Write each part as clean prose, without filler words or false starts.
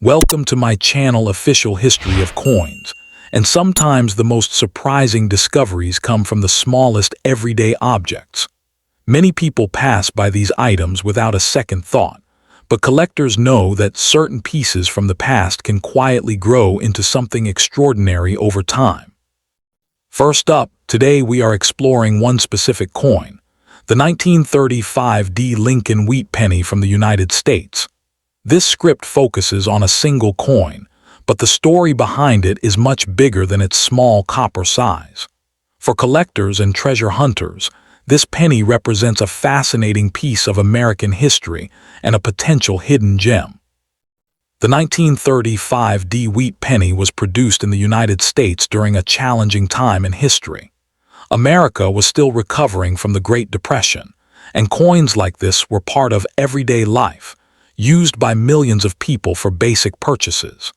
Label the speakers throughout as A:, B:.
A: Welcome to my channel Official History of Coins, and sometimes the most surprising discoveries come from the smallest everyday objects. Many people pass by these items without a second thought, but collectors know that certain pieces from the past can quietly grow into something extraordinary over time. First up, today we are exploring one specific coin, the 1935 Lincoln Wheat Penny from the United States. This script focuses on a single coin, but the story behind it is much bigger than its small copper size. For collectors and treasure hunters, this penny represents a fascinating piece of American history and a potential hidden gem. The 1935 Wheat Penny was produced in the United States during a challenging time in history. America was still recovering from the Great Depression, and coins like this were part of everyday life, used by millions of people for basic purchases.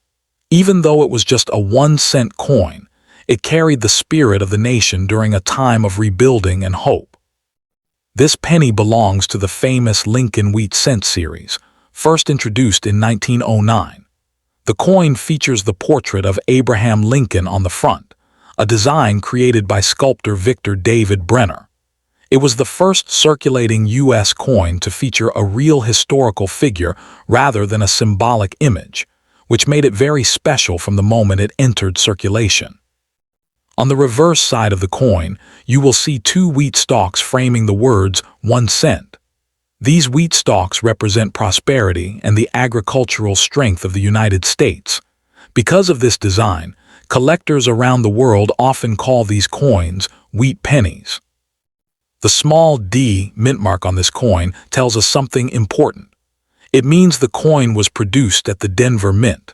A: Even though it was just a 1-cent coin, it carried the spirit of the nation during a time of rebuilding and hope. This penny belongs to the famous Lincoln Wheat Cent series, first introduced in 1909. The coin features the portrait of Abraham Lincoln on the front, a design created by sculptor Victor David Brenner. It was the first circulating U.S. coin to feature a real historical figure rather than a symbolic image, which made it very special from the moment it entered circulation. On the reverse side of the coin, you will see two wheat stalks framing the words 1 cent. These wheat stalks represent prosperity and the agricultural strength of the United States. Because of this design, collectors around the world often call these coins wheat pennies. The small D mint mark on this coin tells us something important. It means the coin was produced at the Denver Mint.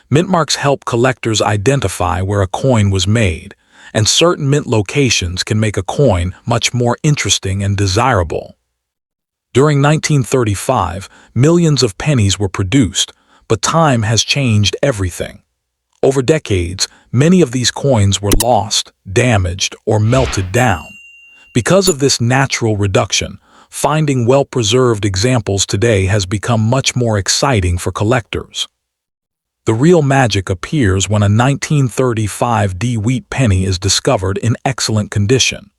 A: Mint marks help collectors identify where a coin was made, and certain mint locations can make a coin much more interesting and desirable. During 1935, millions of pennies were produced, but time has changed everything. Over decades, many of these coins were lost, damaged, or melted down. Because of this natural reduction, finding well-preserved examples today has become much more exciting for collectors. The real magic appears when a 1935 wheat penny is discovered in excellent condition.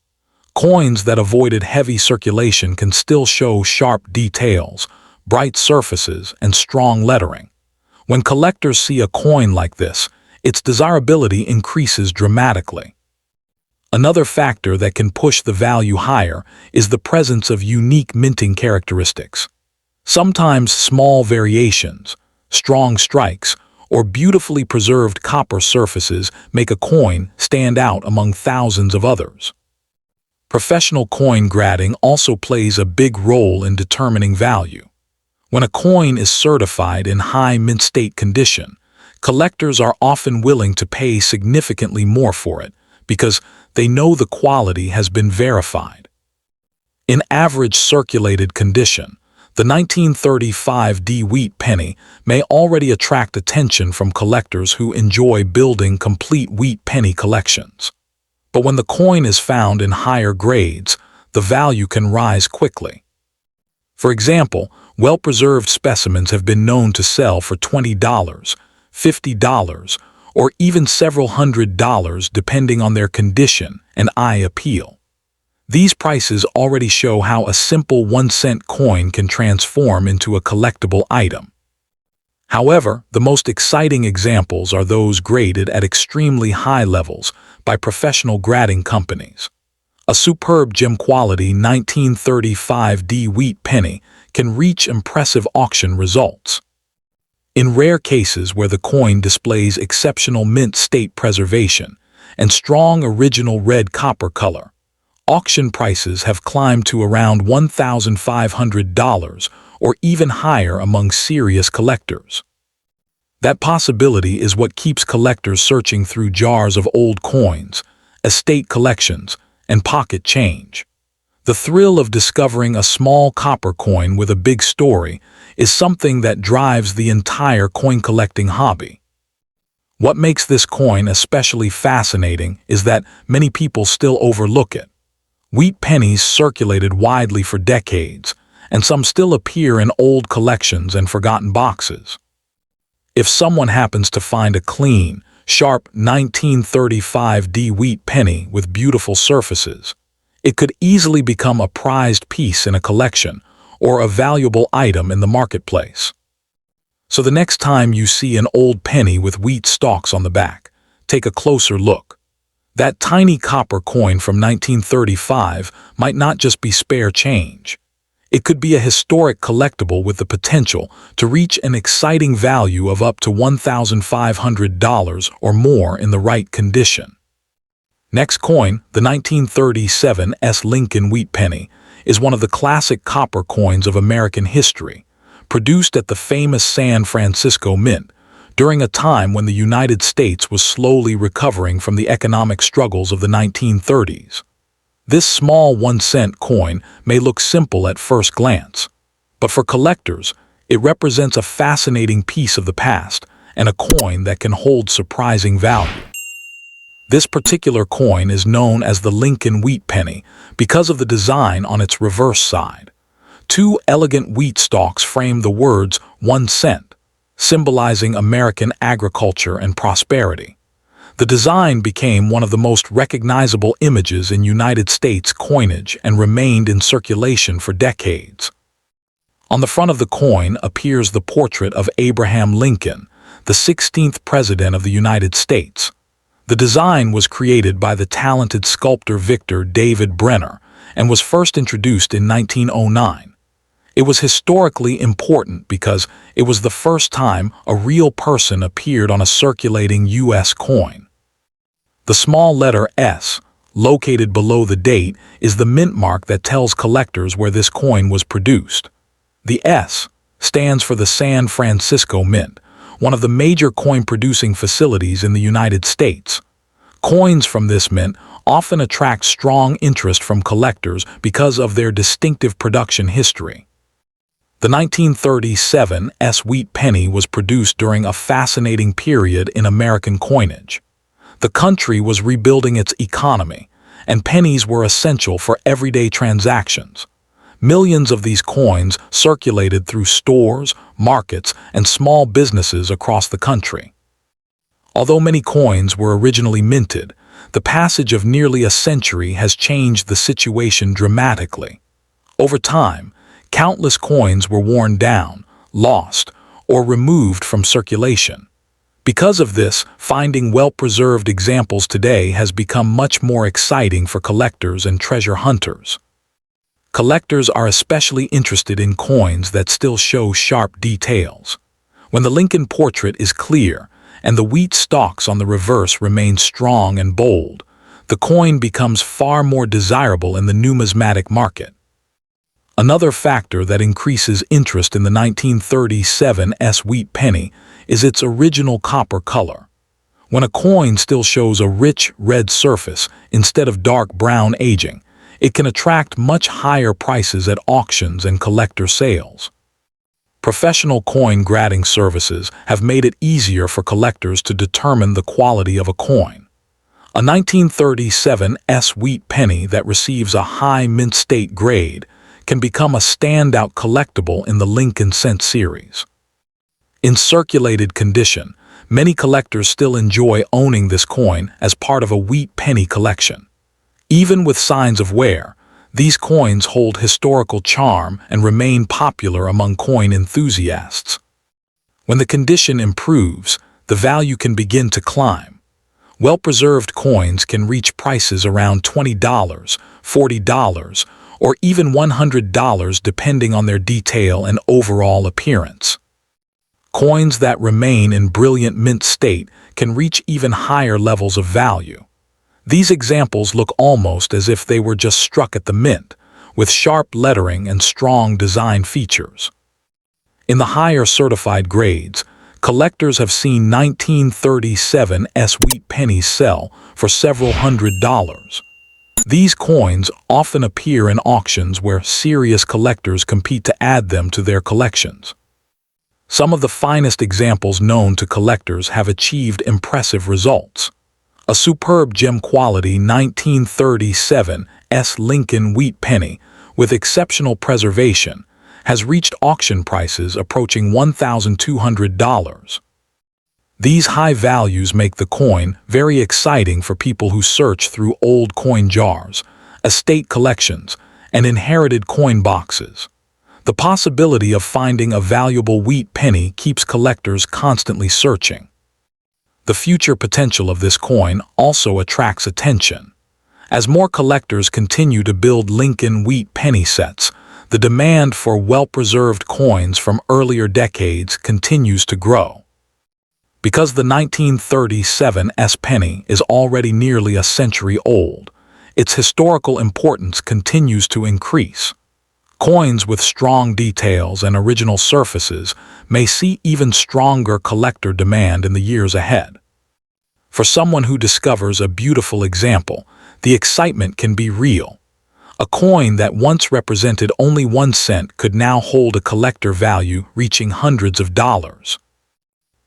A: Coins that avoided heavy circulation can still show sharp details, bright surfaces, and strong lettering. When collectors see a coin like this, its desirability increases dramatically. Another factor that can push the value higher is the presence of unique minting characteristics. Sometimes small variations, strong strikes, or beautifully preserved copper surfaces make a coin stand out among thousands of others. Professional coin grading also plays a big role in determining value. When a coin is certified in high mint state condition, collectors are often willing to pay significantly more for it because they know the quality has been verified. In average circulated condition, the 1935 Wheat Penny may already attract attention from collectors who enjoy building complete wheat penny collections. But when the coin is found in higher grades, the value can rise quickly. For example, well-preserved specimens have been known to sell for $20, $50, or even several $100s depending on their condition and eye appeal. These prices already show how a simple 1-cent coin can transform into a collectible item. However, the most exciting examples are those graded at extremely high levels by professional grading companies. A superb gem-quality 1935 Wheat Penny can reach impressive auction results. In rare cases where the coin displays exceptional mint state preservation and strong original red copper color, auction prices have climbed to around $1,500 or even higher among serious collectors. That possibility is what keeps collectors searching through jars of old coins, estate collections, and pocket change. The thrill of discovering a small copper coin with a big story is something that drives the entire coin collecting hobby. What makes this coin especially fascinating is that many people still overlook it. Wheat pennies circulated widely for decades, and some still appear in old collections and forgotten boxes. If someone happens to find a clean, sharp 1935 wheat penny with beautiful surfaces, it could easily become a prized piece in a collection or a valuable item in the marketplace. So the next time you see an old penny with wheat stalks on the back, take a closer look. That tiny copper coin from 1935 might not just be spare change. It could be a historic collectible with the potential to reach an exciting value of up to $1,500 or more in the right condition. Next coin, the 1937 Lincoln Wheat Penny, is one of the classic copper coins of American history, produced at the famous San Francisco Mint during a time when the United States was slowly recovering from the economic struggles of the 1930s. This small 1-cent coin may look simple at first glance, but for collectors, it represents a fascinating piece of the past and a coin that can hold surprising value. This particular coin is known as the Lincoln Wheat Penny because of the design on its reverse side. Two elegant wheat stalks frame the words 1 cent, symbolizing American agriculture and prosperity. The design became one of the most recognizable images in United States coinage and remained in circulation for decades. On the front of the coin appears the portrait of Abraham Lincoln, the 16th President of the United States. The design was created by the talented sculptor Victor David Brenner and was first introduced in 1909. It was historically important because it was the first time a real person appeared on a circulating U.S. coin. The small letter S, located below the date, is the mint mark that tells collectors where this coin was produced. The S stands for the San Francisco Mint, one of the major coin-producing facilities in the United States. Coins from this mint often attract strong interest from collectors because of their distinctive production history. The 1937 Wheat Penny was produced during a fascinating period in American coinage. The country was rebuilding its economy, and pennies were essential for everyday transactions. Millions of these coins circulated through stores, markets, and small businesses across the country. Although many coins were originally minted, the passage of nearly a century has changed the situation dramatically. Over time, countless coins were worn down, lost, or removed from circulation. Because of this, finding well-preserved examples today has become much more exciting for collectors and treasure hunters. Collectors are especially interested in coins that still show sharp details. When the Lincoln portrait is clear and the wheat stalks on the reverse remain strong and bold, the coin becomes far more desirable in the numismatic market. Another factor that increases interest in the 1937 Wheat Penny is its original copper color. When a coin still shows a rich red surface instead of dark brown aging, it can attract much higher prices at auctions and collector sales. Professional coin grading services have made it easier for collectors to determine the quality of a coin. A 1937 Wheat Penny that receives a high mint state grade can become a standout collectible in the Lincolncent series. In circulated condition, many collectors still enjoy owning this coin as part of a wheat penny collection. Even with signs of wear, these coins hold historical charm and remain popular among coin enthusiasts. When the condition improves, the value can begin to climb. Well-preserved coins can reach prices around $20, $40, or even $100 depending on their detail and overall appearance. Coins that remain in brilliant mint state can reach even higher levels of value. These examples look almost as if they were just struck at the mint, with sharp lettering and strong design features. In the higher certified grades, collectors have seen 1937 Wheat Pennies sell for several $100s. These coins often appear in auctions where serious collectors compete to add them to their collections. Some of the finest examples known to collectors have achieved impressive results. A superb gem-quality 1937 Lincoln Wheat Penny with exceptional preservation has reached auction prices approaching $1,200. These high values make the coin very exciting for people who search through old coin jars, estate collections, and inherited coin boxes. The possibility of finding a valuable wheat penny keeps collectors constantly searching. The future potential of this coin also attracts attention. As more collectors continue to build Lincoln wheat penny sets, the demand for well-preserved coins from earlier decades continues to grow. Because the 1937 penny is already nearly a century old, its historical importance continues to increase. Coins with strong details and original surfaces may see even stronger collector demand in the years ahead. For someone who discovers a beautiful example, the excitement can be real. A coin that once represented only 1 cent could now hold a collector value reaching hundreds of dollars.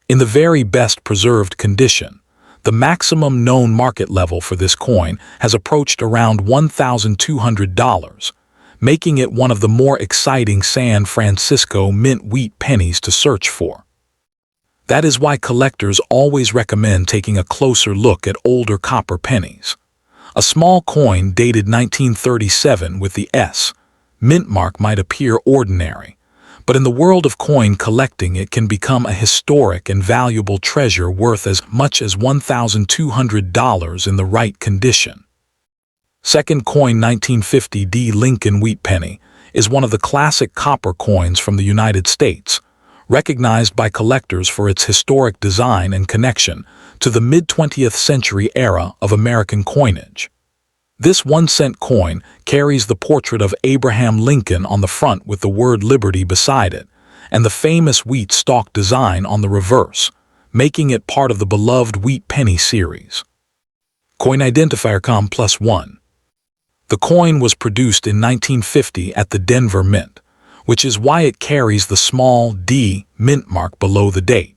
A: In the very best preserved condition, the maximum known market level for this coin has approached around $1,200, making it one of the more exciting San Francisco mint wheat pennies to search for. That is why collectors always recommend taking a closer look at older copper pennies. A small coin dated 1937 with the S mint mark might appear ordinary, but in the world of coin collecting it can become a historic and valuable treasure worth as much as $1,200 in the right condition. Second coin 1950 Lincoln wheat penny is one of the classic copper coins from the United States, recognized by collectors for its historic design and connection to the mid-20th century era of American coinage. This 1-cent coin carries the portrait of Abraham Lincoln on the front with the word Liberty beside it, and the famous wheat stalk design on the reverse, making it part of the beloved Wheat Penny series. Coin identifier Com+1. The coin was produced in 1950 at the Denver Mint, which is why it carries the small D mint mark below the date.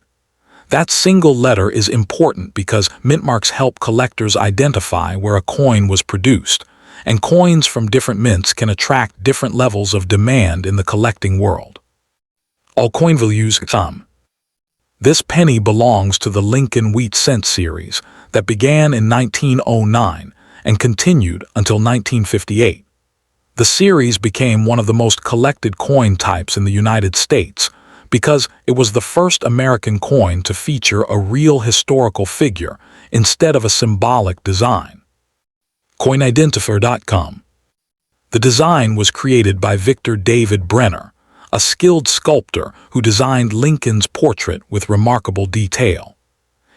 A: That single letter is important because mint marks help collectors identify where a coin was produced, and coins from different mints can attract different levels of demand in the collecting world. All coinvalues Com. This penny belongs to the Lincoln Wheat Cent series that began in 1909 and continued until 1958. The series became one of the most collected coin types in the United States, because it was the first American coin to feature a real historical figure instead of a symbolic design. Coinidentifier.com. The design was created by Victor David Brenner, a skilled sculptor who designed Lincoln's portrait with remarkable detail.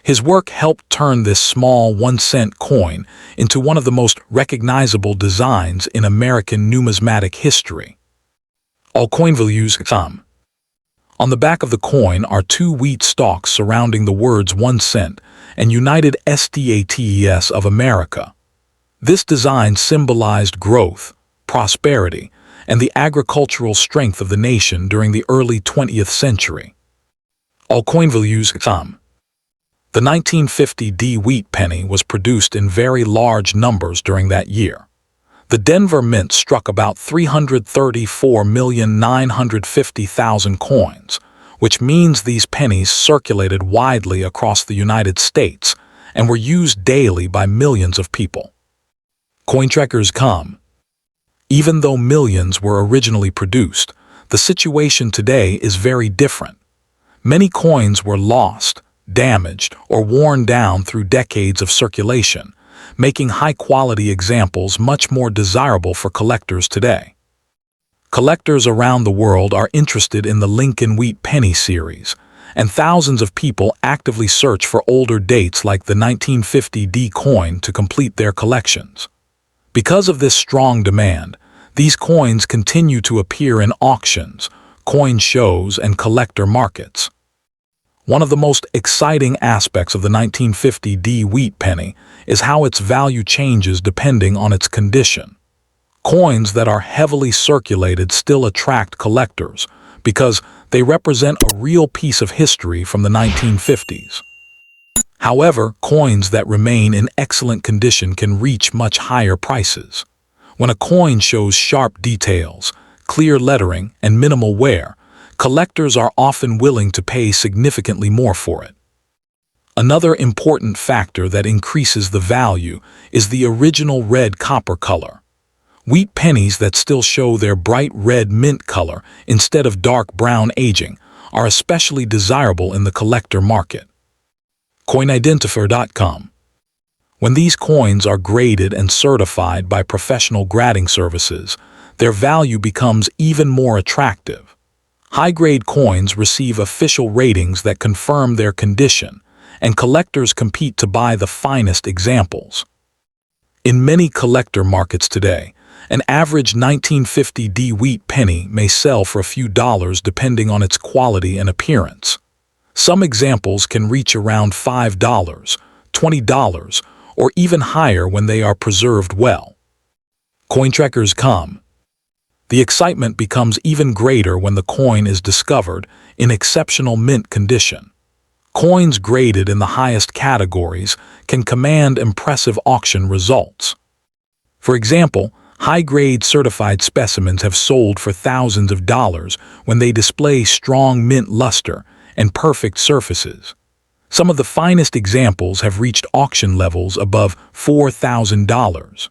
A: His work helped turn this small 1-cent coin into one of the most recognizable designs in American numismatic history. All coinvalues.com. On the back of the coin are 2 wheat stalks surrounding the words 1 cent and United States of America. This design symbolized growth, prosperity, and the agricultural strength of the nation during the early 20th century. All coinvalues.com. The 1950 wheat penny was produced in very large numbers during that year. The Denver Mint struck about 334,950,000 coins, which means these pennies circulated widely across the United States and were used daily by millions of people. Cointrackers.com. Even though millions were originally produced, the situation today is very different. Many coins were lost, damaged, or worn down through decades of circulation, making high-quality examples much more desirable for collectors today. Collectors around the world are interested in the Lincoln Wheat Penny series, and thousands of people actively search for older dates like the 1950 coin to complete their collections. Because of this strong demand, these coins continue to appear in auctions, coin shows, and collector markets. One of the most exciting aspects of the 1950 wheat penny is how its value changes depending on its condition. Coins that are heavily circulated still attract collectors because they represent a real piece of history from the 1950s. However, coins that remain in excellent condition can reach much higher prices. When a coin shows sharp details, clear lettering, and minimal wear, collectors are often willing to pay significantly more for it. Another important factor that increases the value is the original red copper color. Wheat pennies that still show their bright red mint color instead of dark brown aging are especially desirable in the collector market. Coinidentifier.com. When these coins are graded and certified by professional grading services, their value becomes even more attractive. High-grade coins receive official ratings that confirm their condition, and collectors compete to buy the finest examples. In many collector markets today, an average 1950 wheat penny may sell for a few dollars depending on its quality and appearance. Some examples can reach around $5, $20, or even higher when they are preserved well. Cointrackers.com. The excitement becomes even greater when the coin is discovered in exceptional mint condition. Coins graded in the highest categories can command impressive auction results. For example, high-grade certified specimens have sold for thousands of dollars when they display strong mint luster and perfect surfaces. Some of the finest examples have reached auction levels above $4,000.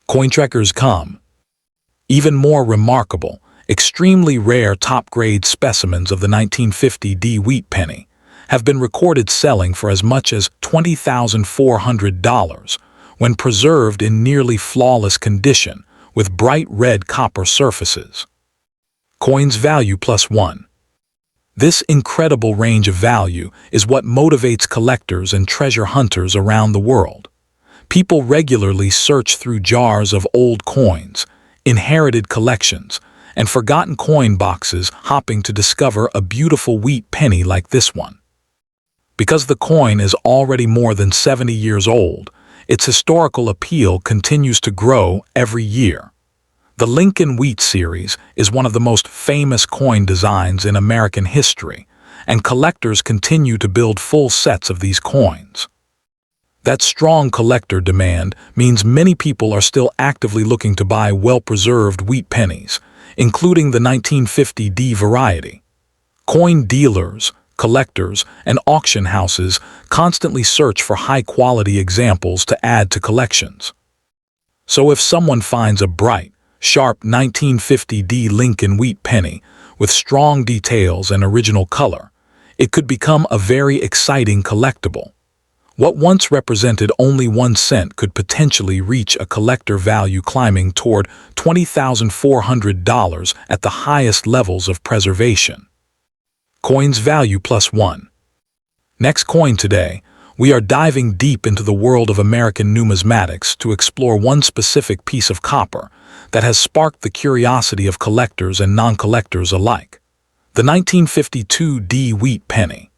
A: Cointrackers.com. Even more remarkable, extremely rare top-grade specimens of the 1950 wheat penny have been recorded selling for as much as $20,400 when preserved in nearly flawless condition with bright red copper surfaces. Coinvalue +1. This incredible range of value is what motivates collectors and treasure hunters around the world. People regularly search through jars of old coins, inherited collections, and forgotten coin boxes hoping to discover a beautiful wheat penny like this one. Because the coin is already more than 70 years old, its historical appeal continues to grow every year. The Lincoln Wheat series is one of the most famous coin designs in American history, and collectors continue to build full sets of these coins. That strong collector demand means many people are still actively looking to buy well-preserved wheat pennies, including the 1950 variety. Coin dealers, collectors, and auction houses constantly search for high-quality examples to add to collections. So if someone finds a bright, sharp 1950 Lincoln wheat penny with strong details and original color, it could become a very exciting collectible. What once represented only 1 cent could potentially reach a collector value climbing toward $20,400 at the highest levels of preservation. Coinvalue +1. Next coin today, we are diving deep into the world of American numismatics to explore one specific piece of copper that has sparked the curiosity of collectors and non-collectors alike. The 1952 wheat penny.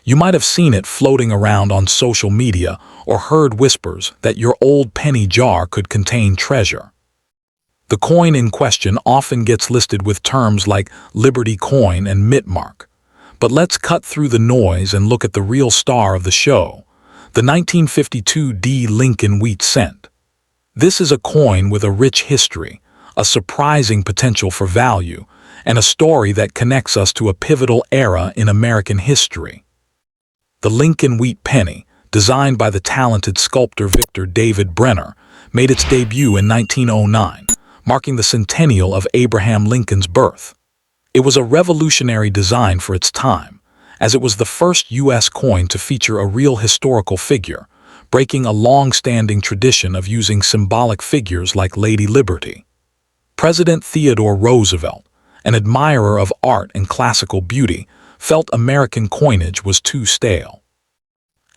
A: You might have seen it floating around on social media or heard whispers that your old penny jar could contain treasure. The coin in question often gets listed with terms like Liberty coin and mint mark. But let's cut through the noise and look at the real star of the show, the 1952 Lincoln wheat cent. This is a coin with a rich history, a surprising potential for value, and a story that connects us to a pivotal era in American history. The Lincoln wheat penny, designed by the talented sculptor Victor David Brenner, made its debut in 1909, marking the centennial of Abraham Lincoln's birth. It was a revolutionary design for its time, as it was the first U.S. coin to feature a real historical figure, breaking a long-standing tradition of using symbolic figures like Lady Liberty. President Theodore Roosevelt, an admirer of art and classical beauty, felt American coinage was too stale.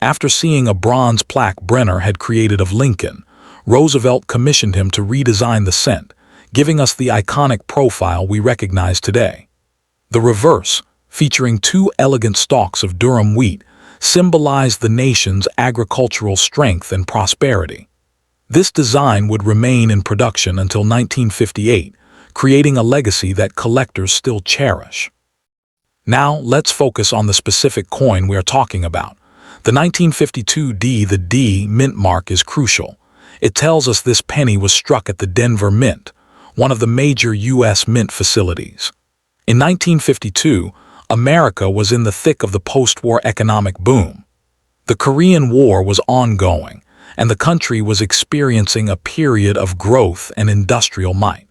A: After seeing a bronze plaque Brenner had created of Lincoln, Roosevelt commissioned him to redesign the cent, giving us the iconic profile we recognize today. The reverse, featuring 2 elegant stalks of Durham wheat, symbolized the nation's agricultural strength and prosperity. This design would remain in production until 1958, creating a legacy that collectors still cherish. Now, let's focus on the specific coin we are talking about. The 1952 the D mint mark is crucial. It tells us this penny was struck at the Denver Mint, one of the major U.S. mint facilities. In 1952, America was in the thick of the post-war economic boom. The Korean War was ongoing, and the country was experiencing a period of growth and industrial might.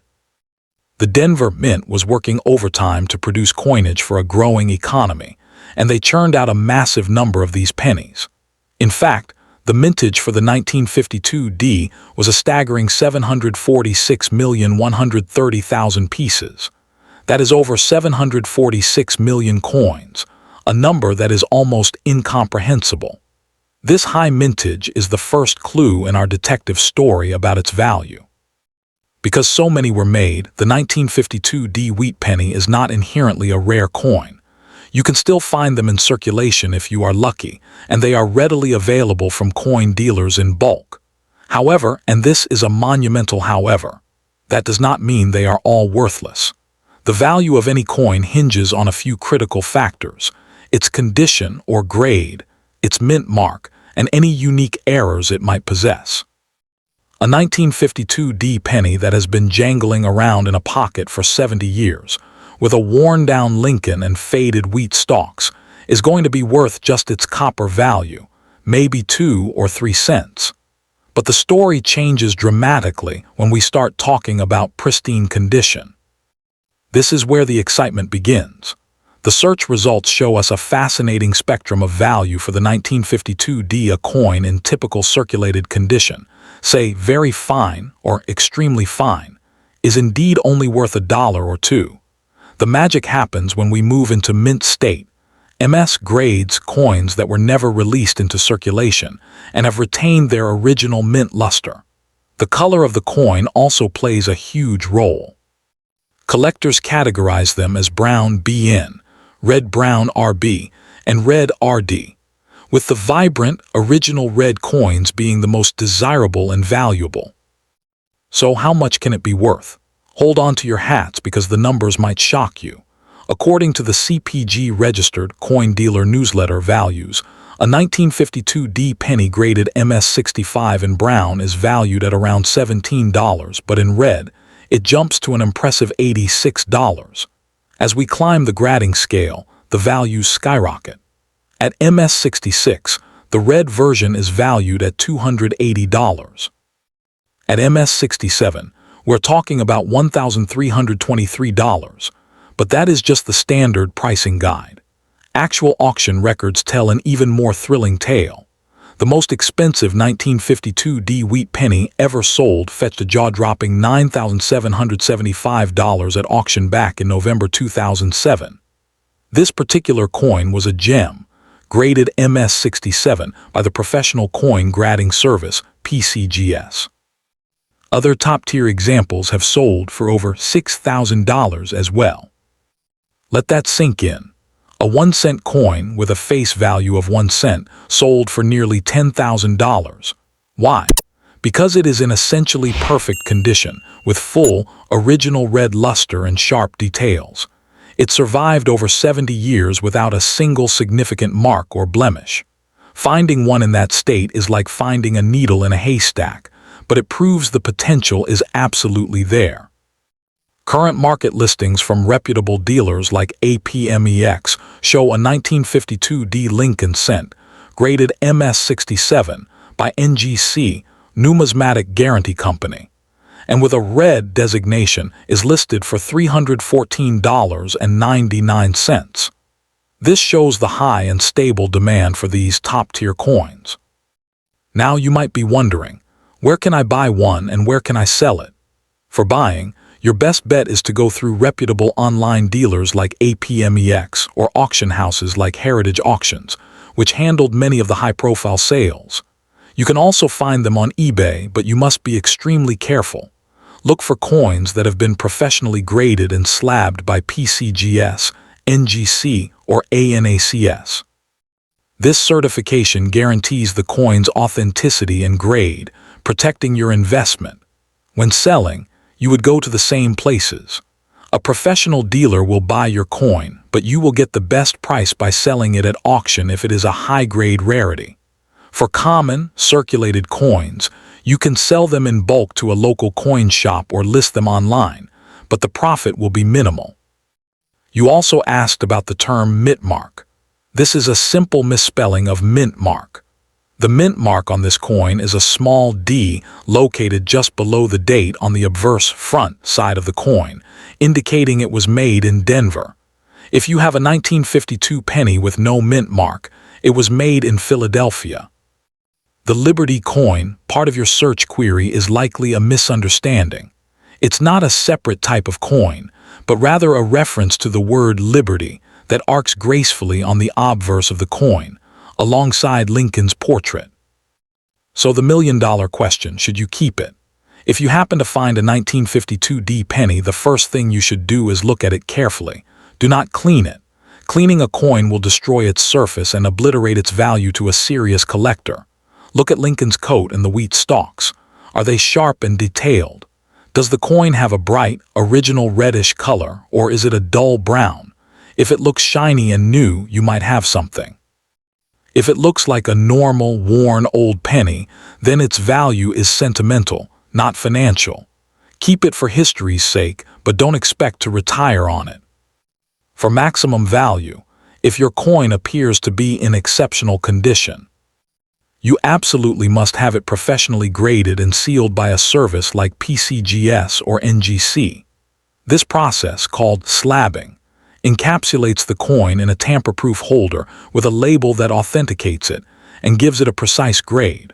A: The Denver Mint was working overtime to produce coinage for a growing economy, and they churned out a massive number of these pennies. In fact, the mintage for the 1952 D was a staggering 746,130,000 pieces. That is over 746 million coins, a number that is almost incomprehensible. This high mintage is the first clue in our detective story about its value. Because so many were made, the 1952 D wheat penny is not inherently a rare coin. You can still find them in circulation if you are lucky, and they are readily available from coin dealers in bulk. However, and this is a monumental however, that does not mean they are all worthless. The value of any coin hinges on a few critical factors: its condition or grade, its mint mark, and any unique errors it might possess. A 1952 D penny that has been jangling around in a pocket for 70 years, with a worn-down Lincoln and faded wheat stalks, is going to be worth just its copper value, maybe 2 or 3 cents. But the story changes dramatically when we start talking about pristine condition. This is where the excitement begins. The search results show us a fascinating spectrum of value for the 1952 D. A coin in typical circulated condition, say very fine or extremely fine, is indeed only worth $1 or $2. The magic happens when we move into mint state, MS grades coins that were never released into circulation and have retained their original mint luster. The color of the coin also plays a huge role. Collectors categorize them as brown BN, red-brown RB, and red RD, with the vibrant, original red coins being the most desirable and valuable. So how much can it be worth? Hold on to your hats because the numbers might shock you. According to the CPG-registered coin dealer newsletter Values, a 1952 D penny graded MS65 in brown is valued at around $17, but in red, it jumps to an impressive $86. As we climb the grading scale, the values skyrocket. At MS66, the red version is valued at $280. At MS67, we're talking about $1,323, but that is just the standard pricing guide. Actual auction records tell an even more thrilling tale. The most expensive 1952 D wheat penny ever sold fetched a jaw-dropping $9,775 at auction back in November 2007. This particular coin was a gem, graded MS67 by the professional coin grading service PCGS. Other top-tier examples have sold for over $6,000 as well. Let that sink in. A 1-cent coin with a face value of 1 cent sold for nearly $10,000. Why? Because it is in essentially perfect condition, with full, original red luster and sharp details. It survived over 70 years without a single significant mark or blemish. Finding one in that state is like finding a needle in a haystack, but it proves the potential is absolutely there. Current market listings from reputable dealers like APMEX show a 1952 D lincolncent, graded MS67 by NGC, Numismatic Guarantee Company, and with a red designation is listed for $314.99. This shows the high and stable demand for these top-tier coins. Now you might be wondering, where can I buy one and where can I sell it? For buying, your best bet is to go through reputable online dealers like APMEX or auction houses like Heritage Auctions, which handled many of the high-profile sales. You can also find them on eBay, but you must be extremely careful. Look for coins that have been professionally graded and slabbed by PCGS, NGC, or ANACS. This certification guarantees the coin's authenticity and grade, protecting your investment. When selling, you would go to the same places. A professional dealer will buy your coin, but you will get the best price by selling it at auction if it is a high-grade rarity. For common, circulated coins, you can sell them in bulk to a local coin shop or list them online, but the profit will be minimal. You also asked about the term mint mark. This is a simple misspelling of mint mark. The mint mark on this coin is a small d located just below the date on the obverse front side of the coin, indicating it was made in Denver. If you have a 1952 penny with no mint mark, it was made in Philadelphia. The Liberty coin, part of your search query, is likely a misunderstanding. It's not a separate type of coin, but rather a reference to the word liberty that arcs gracefully on the obverse of the coin, alongside Lincoln's portrait. So the million-dollar question, should you keep it? If you happen to find a 1952 D penny, the first thing you should do is look at it carefully. Do not clean it. Cleaning a coin will destroy its surface and obliterate its value to a serious collector. Look at Lincoln's coat and the wheat stalks. Are they sharp and detailed? Does the coin have a bright, original reddish color, or is it a dull brown? If it looks shiny and new, you might have something. If it looks like a normal, worn old penny, then its value is sentimental, not financial. Keep it for history's sake, but don't expect to retire on it. For maximum value, if your coin appears to be in exceptional condition, you absolutely must have it professionally graded and sealed by a service like PCGS or NGC. This process, called slabbing, encapsulates the coin in a tamper-proof holder with a label that authenticates it and gives it a precise grade.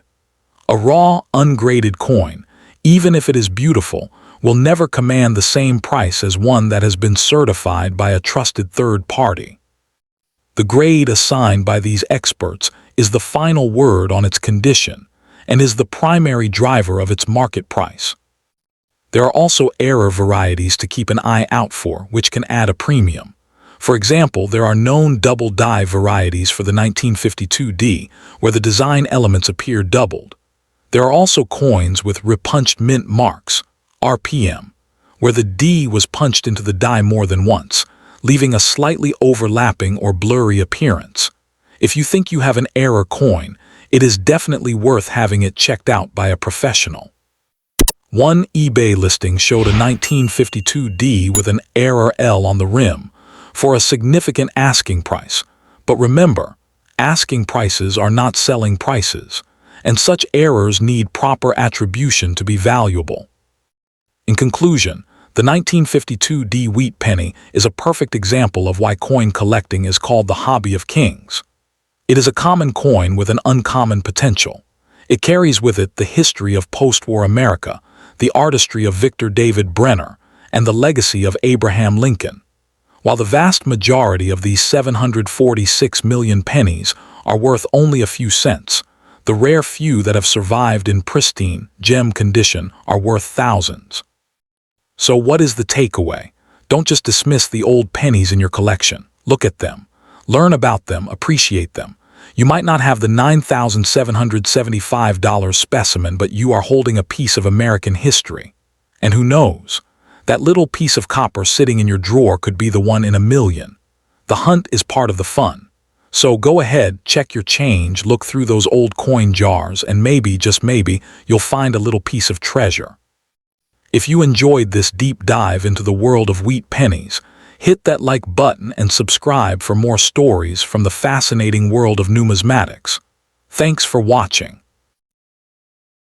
A: A raw, ungraded coin, even if it is beautiful, will never command the same price as one that has been certified by a trusted third party. The grade assigned by these experts is the final word on its condition and is the primary driver of its market price. There are also error varieties to keep an eye out for, which can add a premium. For example, there are known double die varieties for the 1952 D, where the design elements appear doubled. There are also coins with repunched mint marks, RPM, where the D was punched into the die more than once, leaving a slightly overlapping or blurry appearance. If you think you have an error coin, it is definitely worth having it checked out by a professional. One eBay listing showed a 1952 D with an error L on the rim for a significant asking price. But remember, asking prices are not selling prices, and such errors need proper attribution to be valuable. In conclusion, the 1952 D Wheat Penny is a perfect example of why coin collecting is called the hobby of kings. It is a common coin with an uncommon potential. It carries with it the history of post-war America, the artistry of Victor David Brenner, and the legacy of Abraham Lincoln. While the vast majority of these 746 million pennies are worth only a few cents, the rare few that have survived in pristine, gem condition are worth thousands. So what is the takeaway? Don't just dismiss the old pennies in your collection. Look at them. Learn about them, appreciate them. You might not have the $9,775 specimen, but you are holding a piece of American history. And who knows? That little piece of copper sitting in your drawer could be the one in a million. The hunt is part of the fun. So go ahead, check your change, look through those old coin jars, and maybe, just maybe, you'll find a little piece of treasure. If you enjoyed this deep dive into the world of wheat pennies, hit that like button and subscribe for more stories from the fascinating world of numismatics. Thanks for watching.